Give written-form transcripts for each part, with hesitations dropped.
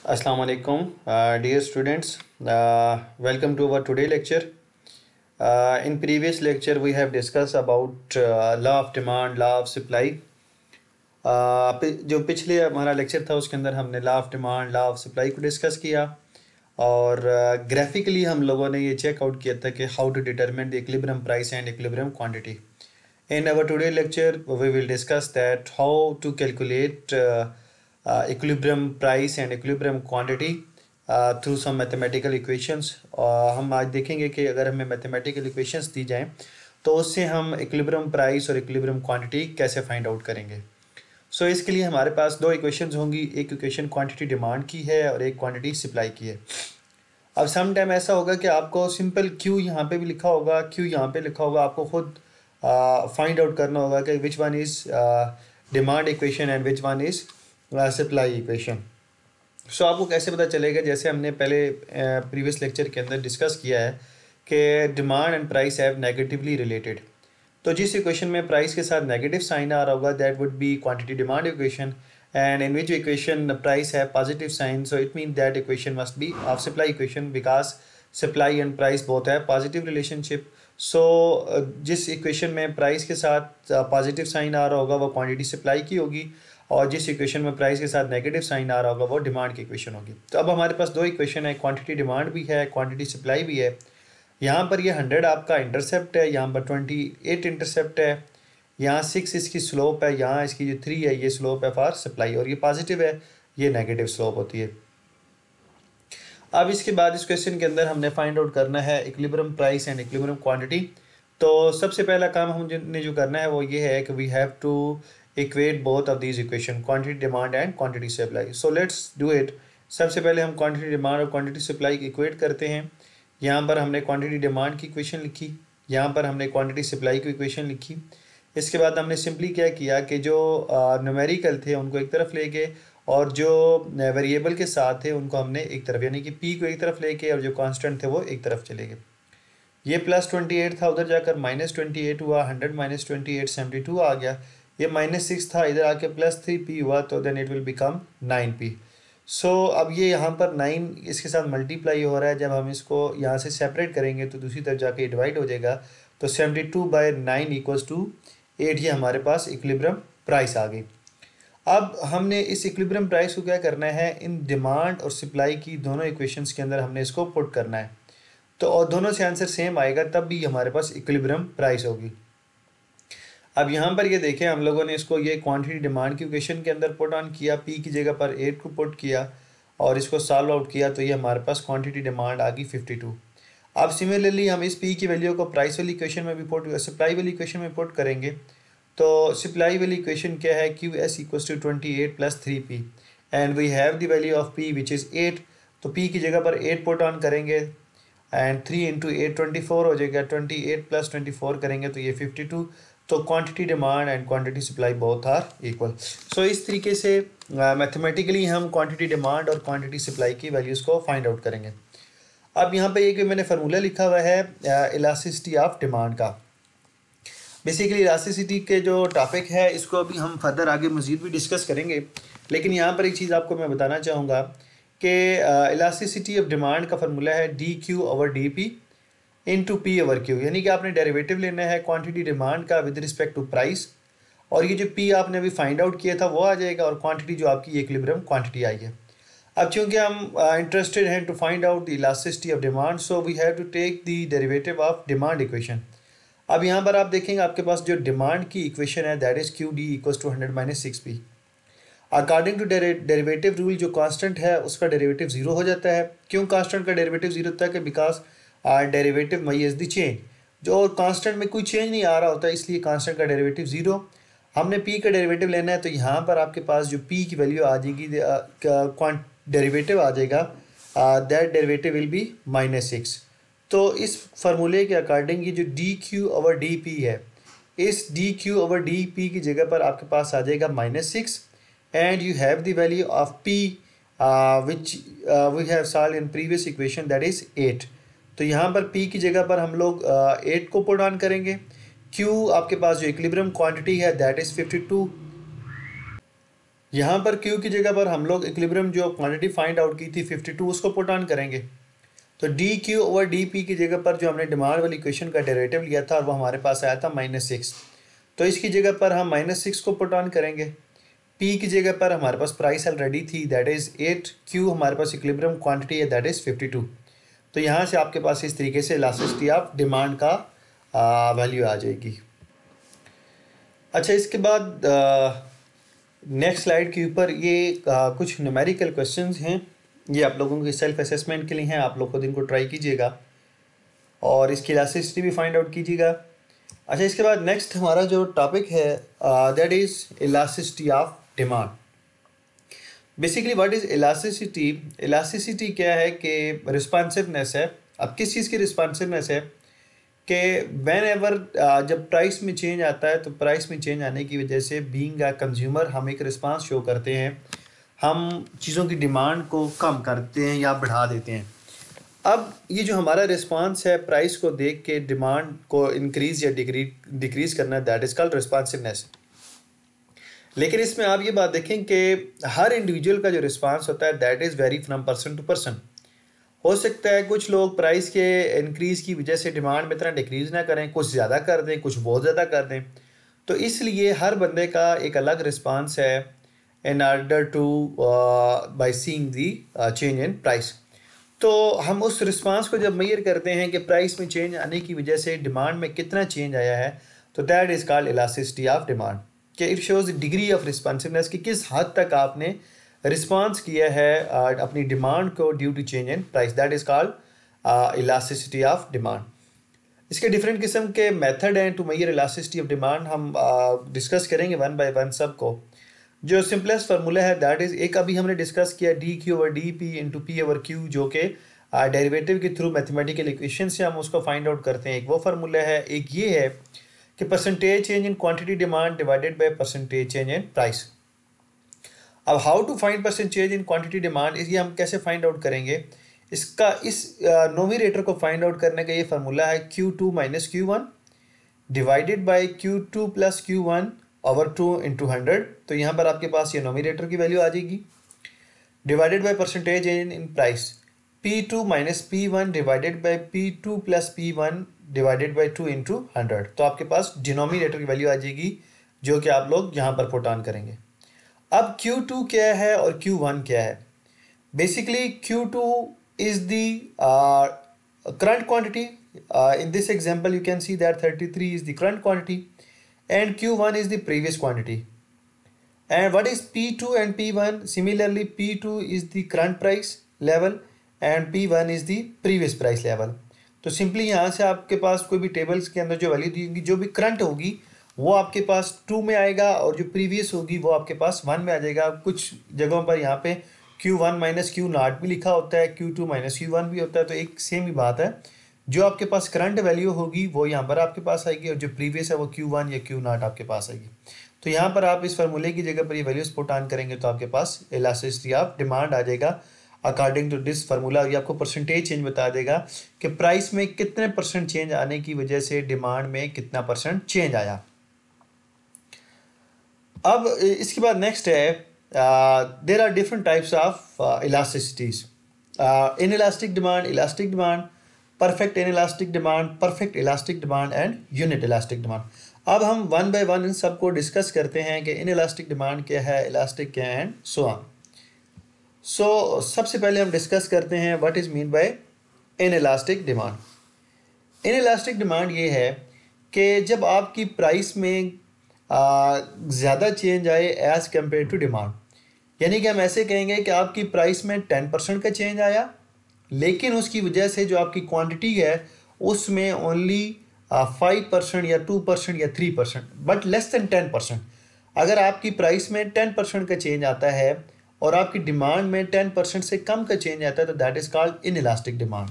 Assalamu alaikum, dear students. Welcome to our today lecture. In previous lecture, we have discussed about law of demand, law of supply. जो पिछले हमारा lecture था उसके अंदर हमने law of demand, law of supply को discuss किया और ग्राफिकली हम लोगों ने ये चेकआउट किया था कि how to determine the equilibrium price and equilibrium quantity. In our today lecture, we will discuss that how to calculate equilibrium price and equilibrium quantity through some mathematical equations. हम आज देखेंगे कि अगर हमें mathematical equations दी जाएं तो उससे हम equilibrium price और equilibrium quantity कैसे फाइंड आउट करेंगे. सो इसके लिए हमारे पास दो इक्वेशंस होंगी. एक इक्वेशन क्वांटिटी डिमांड की है और एक क्वांटिटी सप्लाई की है. अब सम टाइम ऐसा होगा कि आपको सिंपल क्यू यहाँ पे भी लिखा होगा, क्यू यहाँ पे लिखा होगा, आपको खुद फाइंड आउट करना होगा कि which one is demand equation and which one is supply equation. So आपको कैसे पता चलेगा? जैसे हमने पहले प्रीवियस लेक्चर के अंदर डिस्कस किया है कि demand and price have negatively related. तो जिस इक्वेशन में प्राइस के साथ नेगेटिव साइन आ रहा होगा that would B quantity demand equation, and in which equation the price have positive sign, so it means that equation must be of supply equation because supply and price both have positive relationship. so जिस equation में price के साथ positive sign आ रहा होगा वो quantity supply की होगी और जिस इक्वेशन में प्राइस के साथ नेगेटिव साइन आ रहा होगा वो डिमांड की इक्वेशन होगी. तो अब हमारे पास दो इक्वेशन है, क्वांटिटी डिमांड भी है, क्वांटिटी सप्लाई भी है. यहाँ पर ये 100 आपका इंटरसेप्ट है, यहाँ पर 28 इंटरसेप्ट है, यहाँ 6 इसकी स्लोप है, यहाँ इसकी जो 3 है ये स्लोप है फॉर सप्लाई और ये पॉजिटिव है, ये नेगेटिव स्लोप होती है. अब इसके बाद इस क्वेश्चन के अंदर हमने फाइंड आउट करना है equilibrium price and equilibrium quantity. तो सबसे पहला काम हमने जो करना है वो ये है कि we have to equate both of these equation, quantity demand and quantity supply. So let's do it. सबसे पहले हम क्वांटिटी डिमांड और क्वांटिटी सप्लाई की इक्वेट करते हैं. यहाँ पर हमने क्वांटिटी डिमांड की इक्वेशन लिखी, यहाँ पर हमने क्वांटिटी सप्लाई की इक्वेशन लिखी. इसके बाद हमने सिंपली क्या किया कि जो न्यूमेरिकल थे उनको एक तरफ ले गए और जो वेरिएबल के साथ थे उनको हमने एक तरफ, यानी कि पी को एक तरफ लेके और जो कांस्टेंट थे वो एक तरफ चले गए. ये +28 था, उधर जाकर -28 हुआ, 100 - 28 72 आ गया. ये -6 था, इधर आके +3p हुआ, तो then it will become 9p. So अब ये यहाँ पर 9 इसके साथ मल्टीप्लाई हो रहा है. जब हम इसको यहाँ से सेपरेट करेंगे तो दूसरी तरफ जाके डिवाइड हो जाएगा. तो 72/9 = 8. ये हमारे पास इक्विलिब्रियम प्राइस आ गई. अब हमने इस इक्विलिब्रियम प्राइस को क्या करना है, इन डिमांड और सप्लाई की दोनों इक्वेशंस के अंदर हमने इसको पुट करना है. तो और दोनों से आंसर सेम आएगा तब भी हमारे पास इक्विलिब्रियम प्राइस होगी. अब यहाँ पर ये देखें, हम लोगों ने इसको ये क्वांटिटी डिमांड की इक्वेशन के अंदर पुट ऑन किया, पी की जगह पर 8 को पुट किया और इसको सॉल्व आउट किया, तो ये हमारे पास क्वांटिटी डिमांड आ गई 52. अब सिमिलरली हम इस पी की वैल्यू को प्राइस वाली इक्वेशन में भी पुट, सप्लाई वाली इक्वेशन में पुट करेंगे. तो सप्लाई वाली इक्वेशन क्या है, QS = 28 + 3p and we have the value of P which is 8. तो P की जगह पर 8 पुट ऑन करेंगे एंड 3 × 8 24 हो जाएगा. 28 + 24 करेंगे तो ये 52. तो quantity demand and quantity supply both are equal. So इस तरीके से मैथमेटिकली हम क्वांटिटी डिमांड और क्वांटिटी सप्लाई की वैल्यूज़ को फाइंड आउट करेंगे. अब यहाँ पे एक मैंने फार्मूला लिखा हुआ है इलास्टिसिटी ऑफ डिमांड का. बेसिकली इलास्टिसिटी के जो टॉपिक है इसको अभी हम फर्दर आगे मज़ीद भी डिस्कस करेंगे, लेकिन यहाँ पर एक चीज़ आपको मैं बताना चाहूँगा कि इलास्टिसिटी ऑफ डिमांड का फार्मूला है dQ/dP × P/Q. यानी कि आपने डेरिवेटिव लेना है क्वांटिटी डिमांड का विद रिस्पेक्ट टू प्राइस और ये जो P आपने अभी फाइंड आउट किया था वो आ जाएगा और क्वांटिटी जो आपकी इक्विलिब्रियम क्वांटिटी आई है. अब चूँकि हम इंटरेस्टेड हैं to find out the elasticity of demand, so we have to take the derivative of demand equation. अब यहाँ पर आप देखेंगे आपके पास जो डिमांड की इक्वेशन है that is QD = 100 - 6p. According to derivative rule जो कांस्टेंट है उसका डेरिवेटिव 0 हो जाता है. क्यों कांस्टेंट का डेरिवेटिव 0 होता है कि because derivative Maaz the change. जो कांस्टेंट में कोई चेंज नहीं आ रहा होता इसलिए कांस्टेंट का डेरिवेटिव 0. हमने P का डेरिवेटिव लेना है तो यहाँ पर आपके पास जो P की वैल्यू आ जाएगी, डेरिवेटिव आ जाएगा, दैट डेरिवेटिव विल बी -6. तो इस फार्मूले के अकॉर्डिंग ये जो dQ/dP है, इस dQ/dP की जगह पर आपके पास आ जाएगा -6 and you have the value of P which we have solve in previous equation that is 8. तो यहाँ पर P की जगह पर हम लोग 8 को पुट ऑन करेंगे. Q आपके पास जो इक्विलिब्रियम क्वांटिटी है दैट इज़ 52 यहाँ पर क्यू की जगह पर हम लोग इक्विलिब्रियम जो क्वांटिटी फाइंड आउट की थी 52 उसको पुट ऑन करेंगे। तो D Q over D P की जगह पर जो हमने डिमांड वाली इक्वेशन का डेरिवेटिव लिया था और वो हमारे पास आया था -6, तो इसकी जगह पर हम -6 को पुट ऑन करेंगे। पी की जगह पर हमारे पास प्राइस ऑलरेडी थी, दैट इज़ 8, क्यू हमारे पास इक्विलिब्रियम क्वांटिटी है, दैट इज़ 52। तो यहाँ से आपके पास इस तरीके से इलास्टिसिटी ऑफ डिमांड का वैल्यू आ जाएगी। अच्छा, इसके बाद नेक्स्ट स्लाइड के ऊपर ये कुछ न्यूमेरिकल क्वेश्चंस हैं, ये आप लोगों के सेल्फ असेसमेंट के लिए हैं, आप लोग खुद इनको ट्राई कीजिएगा और इसकी इलास्टिसिटी भी फाइंड आउट कीजिएगा। अच्छा, इसके बाद नेक्स्ट हमारा जो टॉपिक है that is elasticity of demand. Basically what is elasticity? Elasticity क्या है कि रिस्पॉन्सिवनेस है। अब किस चीज़ की रिस्पॉन्सिवनेस है कि व्हेन एवर जब प्राइस में चेंज आता है तो प्राइस में चेंज आने की वजह से बीइंग अ कंज्यूमर हम एक रिस्पांस शो करते हैं, हम चीज़ों की डिमांड को कम करते हैं या बढ़ा देते हैं। अब ये जो हमारा रिस्पांस है प्राइस को देख के डिमांड को इंक्रीज़ या डिक्रीज़ करना, दैट इज़ कॉल्ड रिस्पॉन्सिवनेस। लेकिन इसमें आप ये बात देखें कि हर इंडिविजुअल का जो रिस्पांस होता है that is very from person to person. हो सकता है कुछ लोग प्राइस के इंक्रीज़ की वजह से डिमांड में इतना डिक्रीज़ ना करें, कुछ ज़्यादा कर दें, कुछ बहुत ज़्यादा कर दें। तो इसलिए हर बंदे का एक अलग रिस्पांस है in order to by seeing the change in price. तो हम उस रिस्पांस को जब मेजर करते हैं कि प्राइस में चेंज आने की वजह से डिमांड में कितना चेंज आया है, तो that is called elasticity of demand. कि it shows the degree of responsiveness कि किस हद तक आपने रिस्पॉन्स किया है अपनी डिमांड को due to change in price, that is called elasticity of demand. इसके डिफरेंट किस्म के मेथड हैं to measure elasticity of demand, हम डिस्कस करेंगे वन बाय वन सबको। जो सिंपलेस्ट फार्मूला है दैट इज़, एक अभी हमने डिस्कस किया D Q over D P into P over Q, जो कि डेरिवेटिव के थ्रू मैथमेटिकल इक्वेशन से हम उसको फाइंड आउट करते हैं। एक वो फार्मूला है, एक ये है कि percentage change in quantity demand divided by percentage change in price. अब how to find percentage in quantity demand, ये हम कैसे फाइंड आउट करेंगे? इसका इस नोमिनेटर को फाइंड आउट करने का ये फार्मूला है Q2 minus Q1 divided by Q2 plus Q1 over 2 into 100। तो यहाँ पर आपके पास ये नोमिनेटर की वैल्यू आ जाएगी, divided by percentage in price P2 minus P1 divided by P2 plus P1 divided by 2 into 100। तो आपके पास डिनोमिनेटर की वैल्यू आ जाएगी जो कि आप लोग यहाँ पर पुट ऑन करेंगे। अब Q2 क्या है और Q1 क्या है? Basically Q2 is the current quantity. In this example you can see that 33 is the current quantity and Q1 is the previous quantity. And what is P2 and P1? Similarly P2 is the current price level and P1 is the previous price level. तो simply यहाँ से आपके पास कोई भी tables के अंदर जो value दी होगी, जो भी करंट होगी वो आपके पास 2 में आएगा और जो प्रीवियस होगी वो आपके पास 1 में आ जाएगा। कुछ जगहों पर यहाँ पे Q1 माइनस Q0 भी लिखा होता है, Q2 माइनस Q1 भी होता है, तो एक सेम ही बात है। जो आपके पास करंट वैल्यू होगी वो यहाँ पर आपके पास आएगी और जो प्रीवियस है वो Q1 या Q0 आपके पास आएगी। तो यहाँ पर आप इस फार्मूले की जगह पर ये वैल्यूज पुट ऑन करेंगे तो आपके पास इलास्टिसिटी ऑफ डिमांड आ जाएगा अकॉर्डिंग टू दिस फार्मूला। ये आपको परसेंटेज चेंज बता देगा कि प्राइस में कितने परसेंट चेंज आने की वजह से डिमांड में कितना परसेंट चेंज आया। अब इसके बाद नेक्स्ट है there are different types of elasticities, inelastic demand, perfect inelastic demand, perfect elastic demand and unit elastic demand. अब हम वन बाय वन इन सबको डिस्कस करते हैं कि इन इलास्टिक डिमांड क्या है, इलास्टिक क्या है एंड सो ऑन। सो सबसे पहले हम डिस्कस करते हैं what is mean by in elastic demand. In elastic demand ये है कि जब आपकी प्राइस में ज़्यादा चेंज आए एज़ कम्पेयर टू डिमांड, यानी कि हम ऐसे कहेंगे कि आपकी प्राइस में 10% का चेंज आया लेकिन उसकी वजह से जो आपकी क्वांटिटी है उसमें ओनली 5% या 2% या 3%, बट लेस देन 10%। अगर आपकी प्राइस में 10% का चेंज आता है और आपकी डिमांड में 10% से कम का चेंज आता है तो that is called inelastic demand.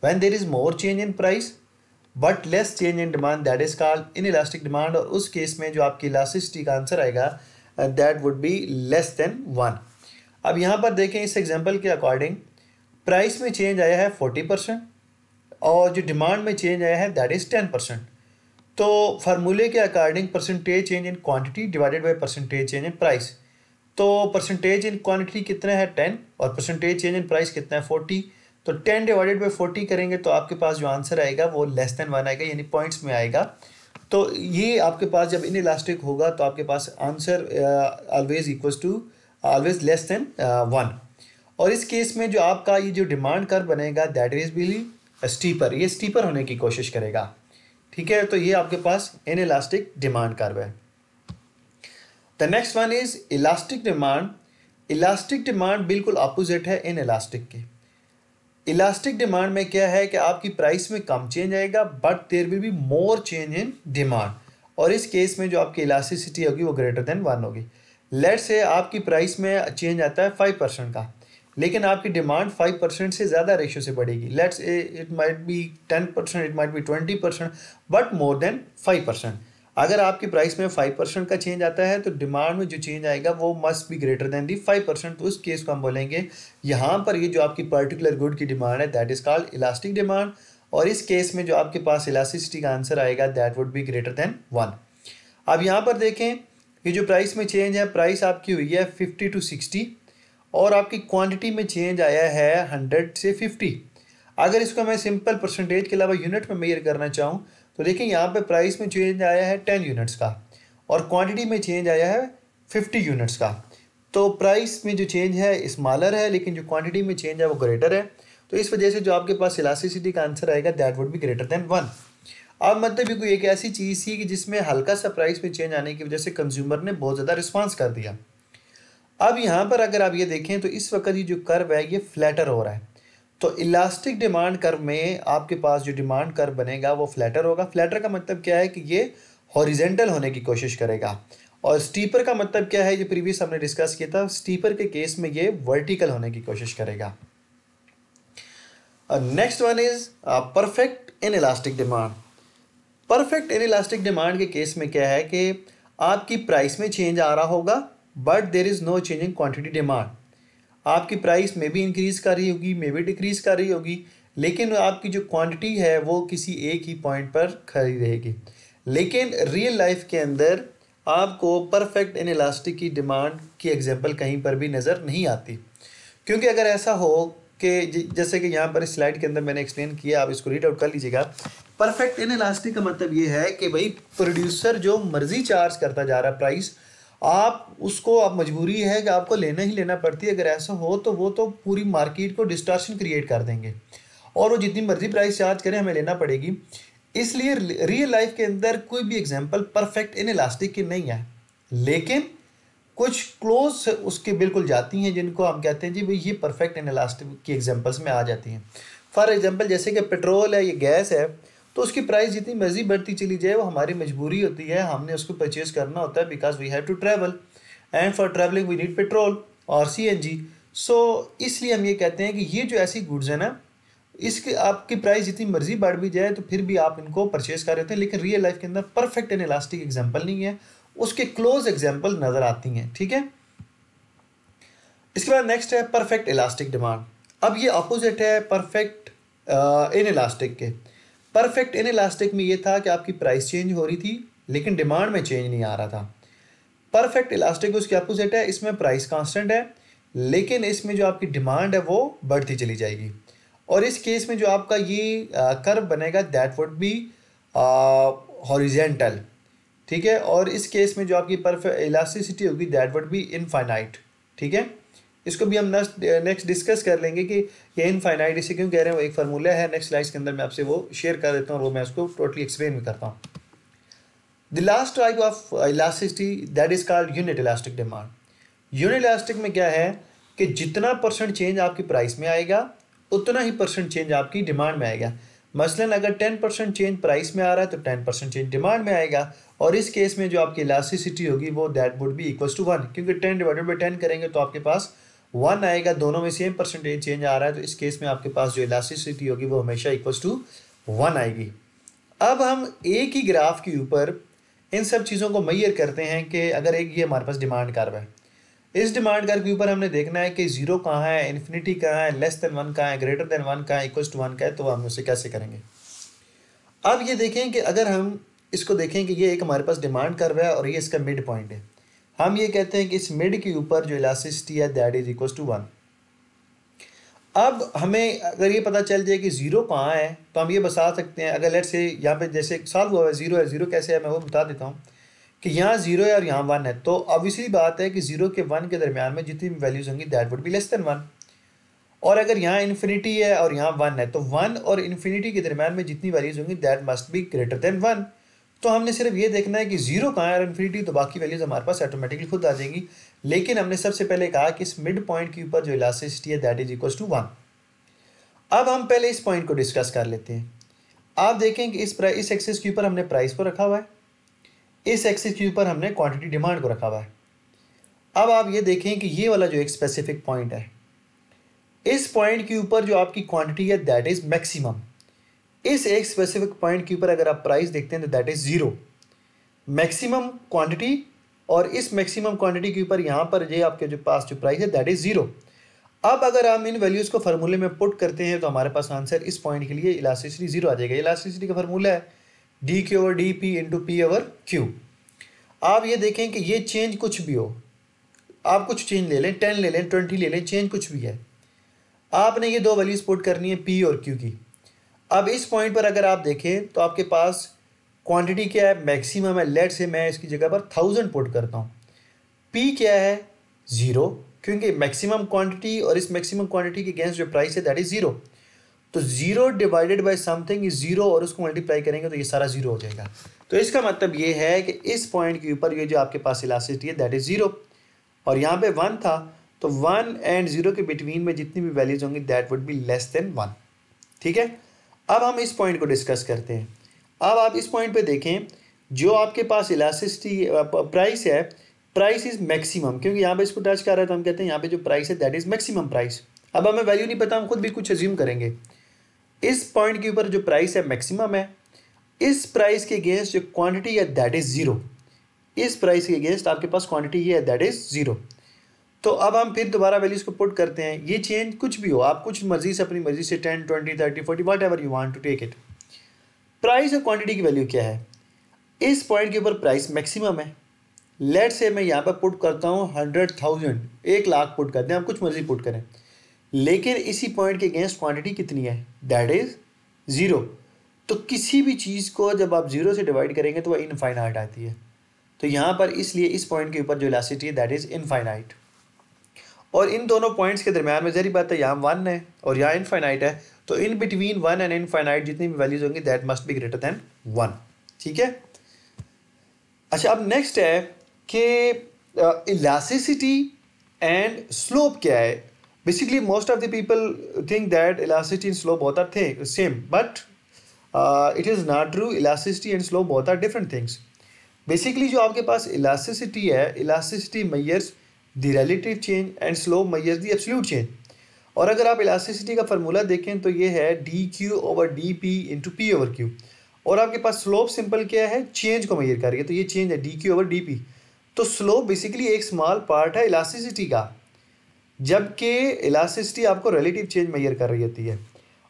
When there is more change in price but less change in demand, that is called inelastic demand. और उस केस में जो आपकी इलास्टिसिटी का आंसर आएगा that would be less than 1। अब यहाँ पर देखें इस एग्जांपल के अकॉर्डिंग प्राइस में चेंज आया है 40% और जो डिमांड में चेंज आया है दैट इज़ 10%। तो फार्मूले के according percentage change in quantity divided by percentage change in price. तो परसेंटेज इन क्वांटिटी कितना है 10 और परसेंटेज चेंज इन प्राइस कितना है 40। तो 10 डिवाइडेड बाई 40 करेंगे तो आपके पास जो आंसर आएगा वो लेस देन 1 आएगा, यानी पॉइंट्स में आएगा। तो ये आपके पास जब इन इलास्टिक होगा तो आपके पास आंसर ऑलवेज लेस देन 1। और इस केस में जो आपका ये जो डिमांड कर्व बनेगा दैट इज बिली स्टीपर, ये स्टीपर होने की कोशिश करेगा। ठीक है, तो ये आपके पास इन इलास्टिक डिमांड कर्व है। The next one is elastic demand. Elastic demand बिल्कुल अपोजिट है इन इलास्टिक के। इलास्टिक डिमांड में क्या है कि आपकी प्राइस में कम चेंज आएगा but there will be more change in demand, और इस केस में जो आपकी इलास्टिसिटी होगी वो ग्रेटर देन 1 होगी। लेट्स से आपकी प्राइस में चेंज आता है 5% का, लेकिन आपकी डिमांड 5% से ज़्यादा रेशियो से बढ़ेगी। Let's it might be 10%, it might be 20%, but more than 5%। अगर आपकी प्राइस में 5% का चेंज आता है तो डिमांड में जो चेंज आएगा वो मस्ट बी ग्रेटर देन दी 5%। तो उस केस को हम बोलेंगे यहाँ पर ये जो आपकी पर्टिकुलर गुड की डिमांड है that is called elastic demand, और इस केस में जो आपके पास इलास्टिसिटी का आंसर आएगा that would be greater than 1। अब यहाँ पर देखें ये जो प्राइस में चेंज है, प्राइस आपकी हुई है 50 to 60 और आपकी क्वांटिटी में चेंज आया है 100 से 50। अगर इसको मैं सिंपल परसेंटेज के अलावा यूनिट में मेजर करना चाहूँ तो देखिए यहाँ पे प्राइस में चेंज आया है 10 यूनिट्स का और क्वांटिटी में चेंज आया है 50 यूनिट्स का। तो प्राइस में जो चेंज है स्मॉलर है लेकिन जो क्वांटिटी में चेंज है वो ग्रेटर है। तो इस वजह से जो आपके पास इलास्टिसिटी का आंसर आएगा that would be greater than 1। अब मतलब ये कोई एक ऐसी चीज़ थी कि जिसमें हल्का सा प्राइस में चेंज आने की वजह से कंज्यूमर ने बहुत ज़्यादा रिस्पॉन्स कर दिया। अब यहाँ पर अगर आप ये देखें तो इस वक्त ये जो कर्व है ये फ्लैटर हो रहा है। तो इलास्टिक डिमांड कर्व में आपके पास जो डिमांड कर्व बनेगा वो फ्लैटर होगा। फ्लैटर का मतलब क्या है कि ये हॉरिजेंटल होने की कोशिश करेगा, और स्टीपर का मतलब क्या है, जो प्रीवियस हमने डिस्कस किया था, स्टीपर के केस में ये वर्टिकल होने की कोशिश करेगा। Next one is perfect inelastic demand. Perfect inelastic demand के केस में क्या है कि आपकी प्राइस में चेंज आ रहा होगा but there is no change in quantity demand. आपकी प्राइस में भी इंक्रीज कर रही होगी, में भी डिक्रीज कर रही होगी, लेकिन आपकी जो क्वांटिटी है वो किसी एक ही पॉइंट पर खड़ी रहेगी। लेकिन रियल लाइफ के अंदर आपको परफेक्ट इन इलास्टिक की डिमांड की एग्जांपल कहीं पर भी नज़र नहीं आती, क्योंकि अगर ऐसा हो कि जैसे कि यहाँ पर स्लाइड के अंदर मैंने एक्सप्लेन किया, आप इसको रीड आउट कर लीजिएगा। परफेक्ट इन इलास्टिक का मतलब ये है कि भाई प्रोड्यूसर जो मर्जी चार्ज करता जा रहा है प्राइस, आप उसको आप मजबूरी है कि आपको लेना ही लेना पड़ती है। अगर ऐसा हो तो वो तो पूरी मार्केट को डिस्टॉर्शन क्रिएट कर देंगे और वो जितनी मर्जी प्राइस चार्ज करें हमें लेना पड़ेगी। इसलिए रियल लाइफ के अंदर कोई भी एग्जांपल परफेक्ट इन इलास्टिक की नहीं है, लेकिन कुछ क्लोज उसके बिल्कुल जाती हैं जिनको हम कहते हैं जी भाई ये परफेक्ट इन इलास्टिक की एग्जांपल्स में आ जाती हैं। फॉर एग्जांपल जैसे कि पेट्रोल है, ये गैस है, तो उसकी प्राइस जितनी मर्जी बढ़ती चली जाए वो हमारी मजबूरी होती है, हमने उसको परचेज करना होता है because we have to travel and for travelling we need petrol और CNG। सो इसलिए हम ये कहते हैं कि ये जो ऐसी गुड्स है ना, इसकी आपकी प्राइस जितनी मर्जी बढ़ भी जाए तो फिर भी आप इनको परचेज कर लेते हैं, लेकिन रियल लाइफ के अंदर परफेक्ट एंड इलास्टिक एग्जाम्पल नहीं है, उसके क्लोज एग्जाम्पल नजर आती हैं। ठीक है, इसके बाद नेक्स्ट है परफेक्ट इलास्टिक डिमांड। अब ये अपोजिट है परफेक्ट इन इलास्टिक के। परफेक्ट इन इलास्टिक में ये था कि आपकी प्राइस चेंज हो रही थी लेकिन डिमांड में चेंज नहीं आ रहा था। परफेक्ट इलास्टिक उसके अपोजिट है, इसमें प्राइस कांस्टेंट है लेकिन इसमें जो आपकी डिमांड है वो बढ़ती चली जाएगी, और इस केस में जो आपका ये कर्व बनेगा दैट वुड बी हॉरिजेंटल। ठीक है, और इस केस में जो आपकी परफेक्ट इलास्टिसिटी होगी दैट वुड बी इनफाइनाइट। ठीक है, इसको भी हम नेक्स्ट डिस्कस कर लेंगे कि ये इनफाइनाइट इसे क्यों कह रहे हैं, वो एक फार्मूला है, नेक्स्ट स्लाइड्स के अंदर मैं आपसे वो शेयर कर देता हूँ और वो मैं उसको टोटली एक्सप्लेन भी करता हूँ। The last type of elasticity that is called unit elastic demand. Unit elastic में क्या है कि जितना परसेंट चेंज आपकी प्राइस में आएगा उतना ही परसेंट चेंज आपकी डिमांड में आएगा। मसलन अगर 10% चेंज प्राइस में आ रहा है तो 10% चेंज डिमांड में आएगा, और इस केस में जो आपकी इलास्टिसिटी होगी वो that would be equals to 1, क्योंकि 10 डिवाइडेड बाई 10 करेंगे तो आपके पास 1 आएगा, दोनों में सेम परसेंटेज चेंज आ रहा है, तो इस केस में आपके पास जो इलास्टिसिटी होगी वो हमेशा इक्वल्स टू 1 आएगी। अब हम एक ही ग्राफ के ऊपर इन सब चीज़ों को मेजर करते हैं कि अगर एक ये हमारे पास डिमांड कर्व है, इस डिमांड कर्व के ऊपर हमने देखना है कि 0 कहाँ है, इन्फिनिटी कहाँ है, लेस देन 1 कहाँ है, ग्रेटर देन 1 कहाँ है, इक्वल्स टू 1 का है, तो हम उसे कैसे करेंगे। अब ये देखें कि अगर हम इसको देखें कि ये एक हमारे पास डिमांड कर्व है और ये इसका मिड पॉइंट है, हम ये कहते हैं कि इस मिड के ऊपर जो इलास्टिसिटी है दैट इज इक्वल टू 1। अब हमें अगर ये पता चल जाए कि ज़ीरो कहाँ है तो हम ये बता सकते हैं, अगर लेट से यहाँ पे जैसे सॉल्व हुआ है ज़ीरो है, ज़ीरो कैसे है मैं वो बता देता हूँ कि यहाँ ज़ीरो है और यहाँ 1 है, तो ऑब्वियसली बात है कि ज़ीरो के 1 के दरमियान में जितनी भी वैल्यूज़ होंगी that would be less than 1। और अगर यहाँ इन्फिनिटी है और यहाँ 1 है तो 1 और इन्फिनिटी के दरमियान में जितनी वैल्यूज़ होंगी that must be greater than 1। तो हमने सिर्फ ये देखना है कि ज़ीरो कहाँ है और इन्फिनिटी, तो बाकी वैल्यूज़ हमारे पास ऑटोमेटिकली खुद आ जाएंगी। लेकिन हमने सबसे पहले कहा कि इस मिड पॉइंट के ऊपर जो इलास्टिसिटी है दैट इज इक्वल टू 1। अब हम पहले इस पॉइंट को डिस्कस कर लेते हैं। आप देखें कि इस एक्सिस के ऊपर हमने प्राइस को रखा हुआ है, इस एक्सिस के ऊपर हमने क्वांटिटी डिमांड को रखा हुआ है। अब आप ये देखें कि ये वाला जो एक स्पेसिफिक पॉइंट है, इस पॉइंट के ऊपर जो आपकी क्वांटिटी है दैट इज मैक्सिमम। इस एक स्पेसिफिक पॉइंट के ऊपर अगर आप प्राइस देखते हैं तो that is zero maximum quantity, और इस मैक्सिमम क्वांटिटी के ऊपर यहाँ पर ये आपके जो पास जो प्राइस है दैट इज ज़ीरो। अब अगर हम इन वैल्यूज़ को फार्मूले में पुट करते हैं तो हमारे पास आंसर इस पॉइंट के लिए इलास्टिसिटी ज़ीरो आ जाएगा। इलास्टिसिटी का फार्मूला है D Q over D P into P over Q. आप ये देखें कि ये चेंज कुछ भी हो, आप कुछ चेंज ले लें, 10 ले लें, 20 ले लें, चेंज कुछ भी है, आपने ये दो वैल्यूज़ पुट करनी है पी और क्यू की। अब इस पॉइंट पर अगर आप देखें तो आपके पास क्वांटिटी क्या है, मैक्सिमम है। लेट से मैं इसकी जगह पर 1000 पुट करता हूँ। पी क्या है, ज़ीरो, क्योंकि मैक्सिमम क्वांटिटी और इस मैक्सिमम क्वांटिटी के अगेंस्ट जो प्राइस है दैट इज ज़ीरो। तो zero divided by something is zero, और उसको मल्टीप्लाई करेंगे तो ये सारा ज़ीरो हो जाएगा। तो इसका मतलब ये है कि इस पॉइंट के ऊपर ये जो आपके पास इलास्टिसिटी है दैट इज ज़ीरो, और यहाँ पे 1 था, तो 1 एंड 0 के बिटवीन में जितनी भी वैल्यूज होंगी that would be less than 1। ठीक है, अब हम इस पॉइंट को डिस्कस करते हैं। अब आप इस पॉइंट पे देखें, जो आपके पास इलास्टिसिटी प्राइस है, प्राइस इज मैक्सिमम, क्योंकि यहाँ पे इसको टच कर रहा है तो हम कहते हैं यहाँ पे जो प्राइस है दैट इज मैक्सिमम प्राइस। अब हमें वैल्यू नहीं पता, हम खुद भी कुछ अज्यूम करेंगे। इस पॉइंट के ऊपर जो प्राइस है मैक्सिमम है, इस प्राइस के अगेंस्ट जो क्वांटिटी है दैट इज ज़ीरो, इस प्राइस के अगेंस्ट आपके पास क्वांटिटी ये है दैट इज ज़ीरो। तो अब हम फिर दोबारा वैल्यूज़ को पुट करते हैं। ये चेंज कुछ भी हो, आप कुछ मर्जी से अपनी मर्जी से 10, 20, 30, 40 whatever you want to take it. Price और क्वांटिटी की वैल्यू क्या है, इस पॉइंट के ऊपर प्राइस मैक्सिमम है। लेट से मैं यहाँ पर पुट करता हूँ 100,000, 1,00,000 पुट करते हैं, आप कुछ मर्जी पुट करें, लेकिन इसी पॉइंट के अगेंस्ट क्वांटिटी कितनी है दैट इज ज़ीरो। तो किसी भी चीज़ को जब आप ज़ीरो से डिवाइड करेंगे तो वह इनफाइनाइट आती है। तो यहाँ पर इसलिए इस पॉइंट के ऊपर जो इलास्टिसिटी है दैट इज इनफाइनाइट, और इन दोनों पॉइंट्स के दरमियान में जरी बात है यहाँ 1 है और यहाँ इनफाइनाइट है, तो इन बिटवीन 1 एंड इनफाइनाइट जितनी भी वैल्यूज होंगी that must be greater than 1। ठीक है, अच्छा अब नेक्स्ट है कि इलास्टिसिटी एंड स्लोप क्या है। Basically most of the people think that elasticity and slope both are the same, but it is not true. Elasticity and slope both are different things. Basically जो आपके पास elasticity है, elasticity measures the relative change and slope measures the absolute change. और अगर आप elasticity का formula देखें तो ये है D Q over D P into P over Q, और आपके पास स्लोप सिंपल क्या है, चेंज को मेजर कर रही है, तो ये चेंज है D Q over D P. तो स्लोप बेसिकली एक स्मॉल पार्ट है इलास्टिसिटी का, जबकि इलास्टिसिटी आपको रिलेटिव चेंज मेजर कर रही होती है।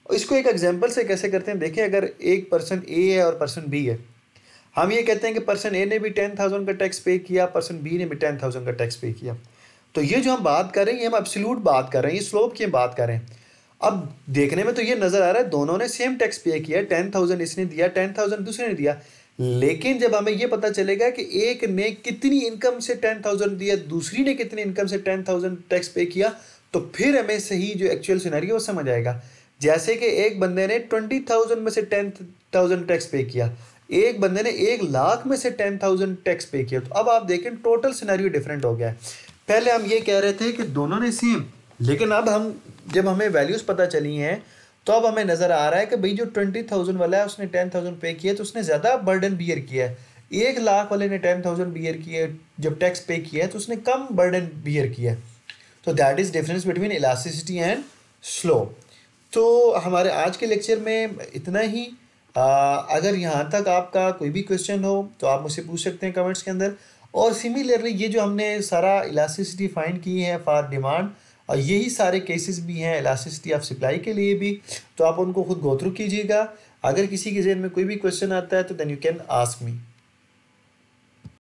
इसको एक एग्जांपल से कैसे करते हैं, देखें अगर एक पर्सन ए है और पर्सन बी है, हम ये कहते हैं कि पर्सन ए ने भी 10,000 का टैक्स पे किया, पर्सन बी ने भी 10,000 का टैक्स पे किया। तो ये जो हम बात कर रहे हैं ये हम एब्सोल्यूट बात कर रहे हैं, ये स्लोप की बात कर रहे हैं। अब देखने में तो ये नज़र आ रहा है दोनों ने सेम टैक्स पे किया, 10,000 इसने दिया, 10,000 दूसरे ने दिया, लेकिन जब हमें ये पता चलेगा कि एक ने कितनी इनकम से 10,000 दिया, दूसरी ने कितनी इनकम से 10,000 टैक्स पे किया, तो फिर हमें सही जो एक्चुअल सिनेरियो समझ आएगा। जैसे कि एक बंदे ने 20,000 में से 10,000 टैक्स पे किया, एक बंदे ने 1,00,000 में से 10,000 टैक्स पे किया, तो अब आप देखें टोटल सिनेरियो डिफरेंट हो गया है। पहले हम ये कह रहे थे कि दोनों ने सेम, लेकिन अब हम जब हमें वैल्यूज़ पता चली हैं तो अब हमें नज़र आ रहा है कि भाई जो 20,000 वाला है उसने 10,000 पे किया तो उसने ज़्यादा बर्डन बियर किया है, 1,00,000 वाले ने 10,000 बियर किया जब टैक्स पे किया है तो उसने कम बर्डन बियर किया है। तो that is difference between elasticity and slope. तो हमारे आज के लेक्चर में इतना ही। अगर यहाँ तक आपका कोई भी क्वेश्चन हो तो आप मुझसे पूछ सकते हैं कमेंट्स के अंदर। और सिमिलरली ये जो हमने सारा इलास्टिसिटी फाइंड की है फॉर डिमांड, और यही सारे केसेस भी हैं इलास्टिसिटी ऑफ सप्लाई के लिए भी, तो आप उनको खुद गो थ्रू कीजिएगा। अगर किसी के जहन में कोई भी क्वेश्चन आता है तो then you can ask me.